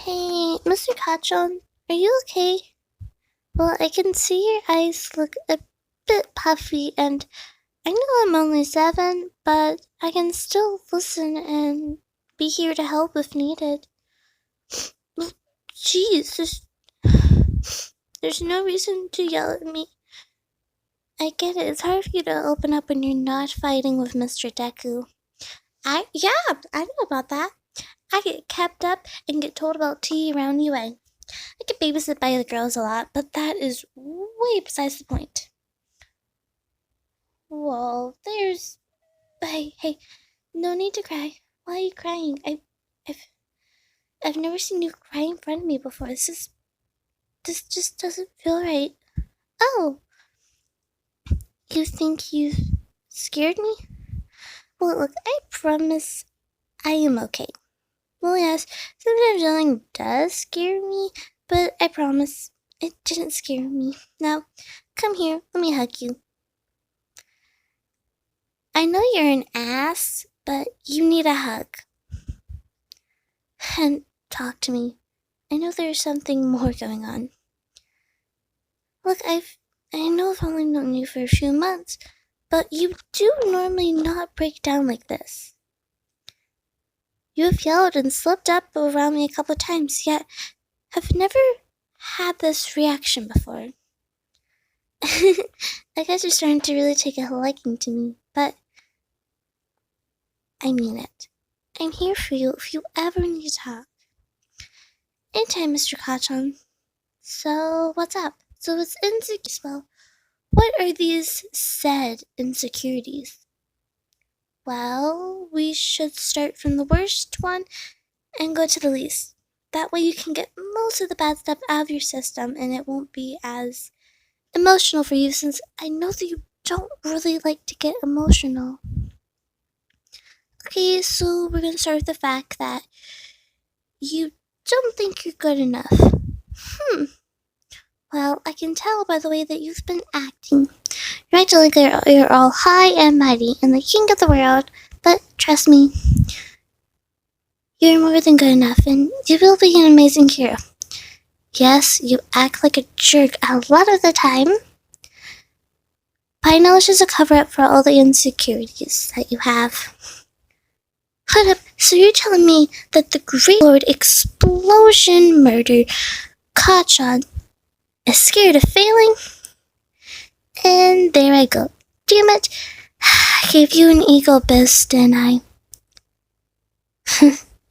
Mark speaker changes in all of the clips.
Speaker 1: Hey, Mr. Kachon, are you okay? Well, I can see your eyes look a bit puffy, and I know I'm only 7, but I can still listen and be here to help if needed. Well, jeez, there's no reason to yell at me. I get it, it's hard for you to open up when you're not fighting with Mr. Deku. Yeah, I know about that. I get kept up and get told about tea around UA. I get babysit by the girls a lot, but that is way besides the point. Well, hey, no need to cry. Why are you crying? I've, I've never seen you cry in front of me before. This just doesn't feel right. Oh, you think you scared me? Well, look, I promise I am okay. Well, yes, sometimes yelling does scare me, but I promise it didn't scare me. Now, come here, let me hug you. I know you're an ass, but you need a hug. And talk to me. I know there's something more going on. Look, I know I've only known you for a few months, but you do normally not break down like this. You have yelled and slipped up around me a couple of times, yet have never had this reaction before. I guess you're starting to really take a liking to me, but I mean it. I'm here for you if you ever need to talk. Anytime, Mr. Kachan. So, what's up? So it's insecurities. Well, what are these said insecurities? Well, we should start from the worst one and go to the least. That way you can get most of the bad stuff out of your system and it won't be as emotional for you, since I know that you don't really like to get emotional. Okay, so we're gonna start with the fact that you don't think you're good enough. Well, I can tell by the way that you've been acting. You're acting like you're all high and mighty and the king of the world, but trust me, you're more than good enough and you will be an amazing hero. Yes, you act like a jerk a lot of the time, but I know it's just a cover-up for all the insecurities that you have. Hold up, so you're telling me that the Great Lord Explosion Murder Kachan is scared of failing? And there I go. Damn it, I gave you an ego boost, didn't I?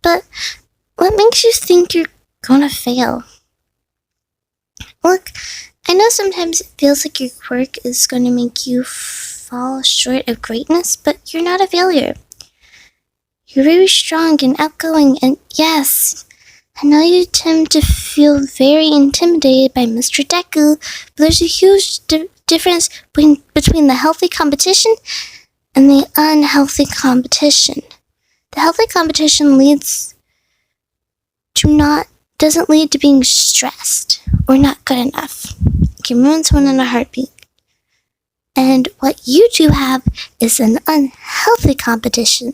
Speaker 1: But what makes you think you're gonna fail? Look, I know sometimes it feels like your quirk is gonna make you fall short of greatness, but you're not a failure. You're very strong and outgoing, and yes, I know you tend to feel very intimidated by Mr. Deku, but there's a huge difference between the healthy competition and the unhealthy competition. The healthy competition doesn't lead to being stressed or not good enough. You can ruin someone in a heartbeat. And what you two have is an unhealthy competition.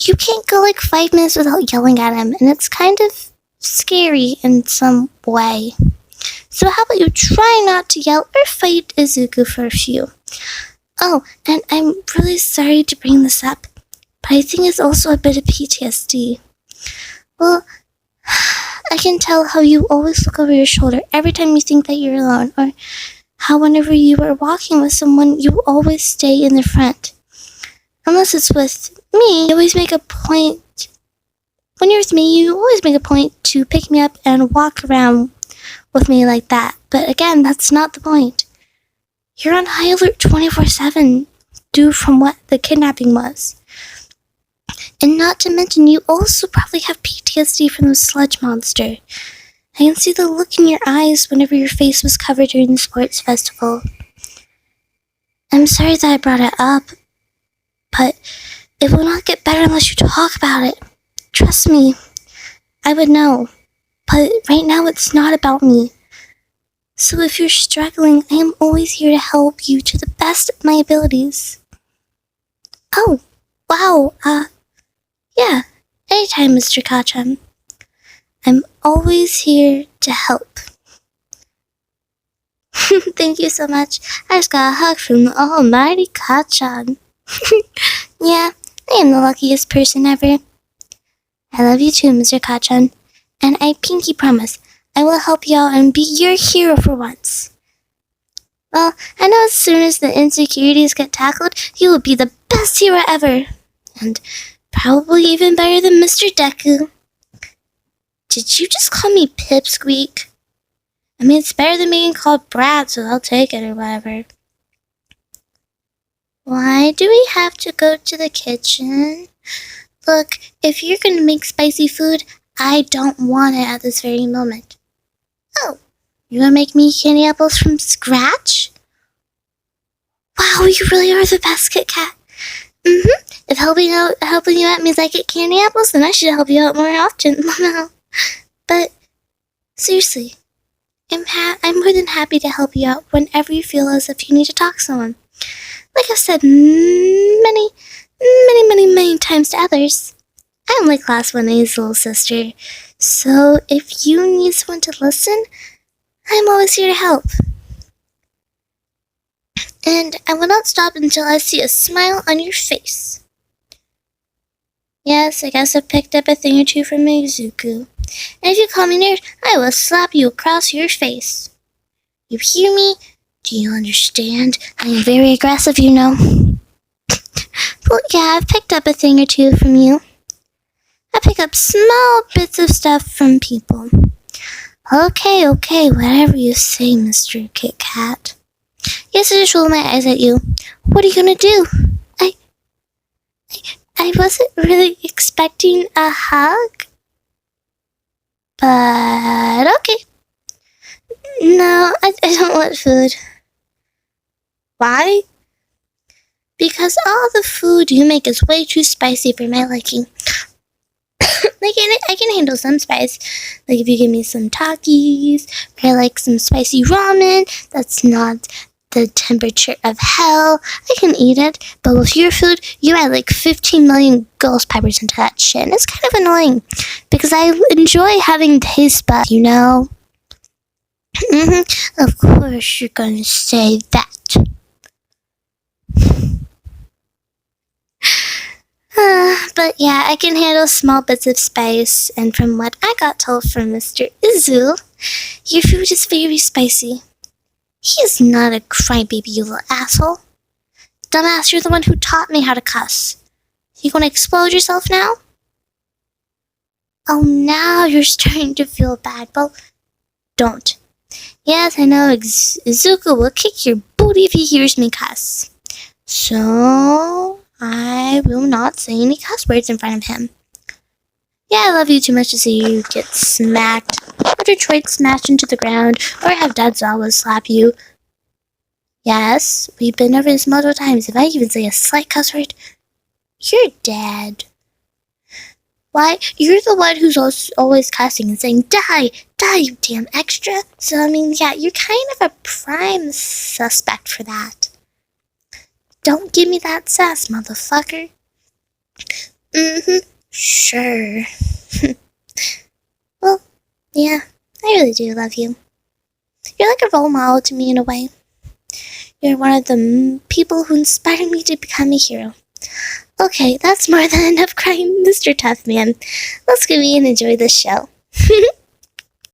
Speaker 1: You can't go like 5 minutes without yelling at him, and it's kind of scary in some way. So how about you try not to yell or fight Izuku for a few? Oh, and I'm really sorry to bring this up, but I think it's also a bit of PTSD. Well, I can tell how you always look over your shoulder every time you think that you're alone, or how whenever you are walking with someone, you always stay in the front. Unless it's with me, you always make a point. When you're with me, you always make a point to pick me up and walk around with me like that. But again, that's not the point. You're on high alert 24/7, due from what the kidnapping was. And not to mention, you also probably have PTSD from the sludge monster. I can see the look in your eyes whenever your face was covered during the sports festival. I'm sorry that I brought it up, but it will not get better unless you talk about it. Trust me, I would know. But right now it's not about me. So if you're struggling, I am always here to help you to the best of my abilities. Oh, wow, yeah, anytime, Mr. Kachan. I'm always here to help. Thank you so much. I just got a hug from the almighty Kachan. Yeah, I am the luckiest person ever. I love you too, Mr. Kachan. And I pinky promise I will help you out and be your hero for once. Well, I know as soon as the insecurities get tackled, you will be the best hero ever. And probably even better than Mr. Deku. Did you just call me Pipsqueak? I mean, it's better than being called Brad, so I'll take it or whatever. Why do we have to go to the kitchen? Look, if you're gonna make spicy food, I don't want it at this very moment. Oh, you're gonna make me candy apples from scratch? Wow, you really are the best, KitKat. If helping you out means I get candy apples, then I should help you out more often. But seriously, I'm more than happy to help you out whenever you feel as if you need to talk to someone. Like I've said many times to others, I'm like Class 1A's little sister. So if you need someone to listen, I'm always here to help. And I will not stop until I see a smile on your face. Yes, I guess I've picked up a thing or two from Izuku. And if you call me nerd, I will slap you across your face. You hear me? Do you understand? I am very aggressive, you know. Well, yeah, I've picked up a thing or two from you. I pick up small bits of stuff from people. Okay, whatever you say, Mr. KitKat. Yes, I just roll my eyes at you. What are you gonna do? I wasn't really expecting a hug. But okay. No, I don't want food. Why? Because all the food you make is way too spicy for my liking. I can handle some spice. Like if you give me some Takis, or like some spicy ramen, that's not the temperature of hell. I can eat it. But with your food, you add like 15 million ghost peppers into that shit. And it's kind of annoying. Because I enjoy having taste buds, you know? Of course you're gonna say that. But yeah, I can handle small bits of spice, and from what I got told from Mr. Izu, your food is very spicy. He is not a crybaby, you little asshole. Dumbass, you're the one who taught me how to cuss. You gonna explode yourself now? Oh, now you're starting to feel bad. Well, don't. Yes, I know Izuku will kick your booty if he hears me cuss. So I will not say any cuss words in front of him. Yeah, I love you too much to see you get smacked, or Detroit smashed into the ground, or have Dad Zawa slap you. Yes, we've been over this multiple times. If I even say a slight cuss word, you're dead. Why? You're the one who's always cussing and saying, die, you damn extra. So, I mean, yeah, you're kind of a prime suspect for that. Don't give me that sass, motherfucker. Sure. Well, yeah, I really do love you. You're like a role model to me in a way. You're one of the people who inspired me to become a hero. Okay, that's more than enough crying, Mr. Tough Man. Let's go in and enjoy this show.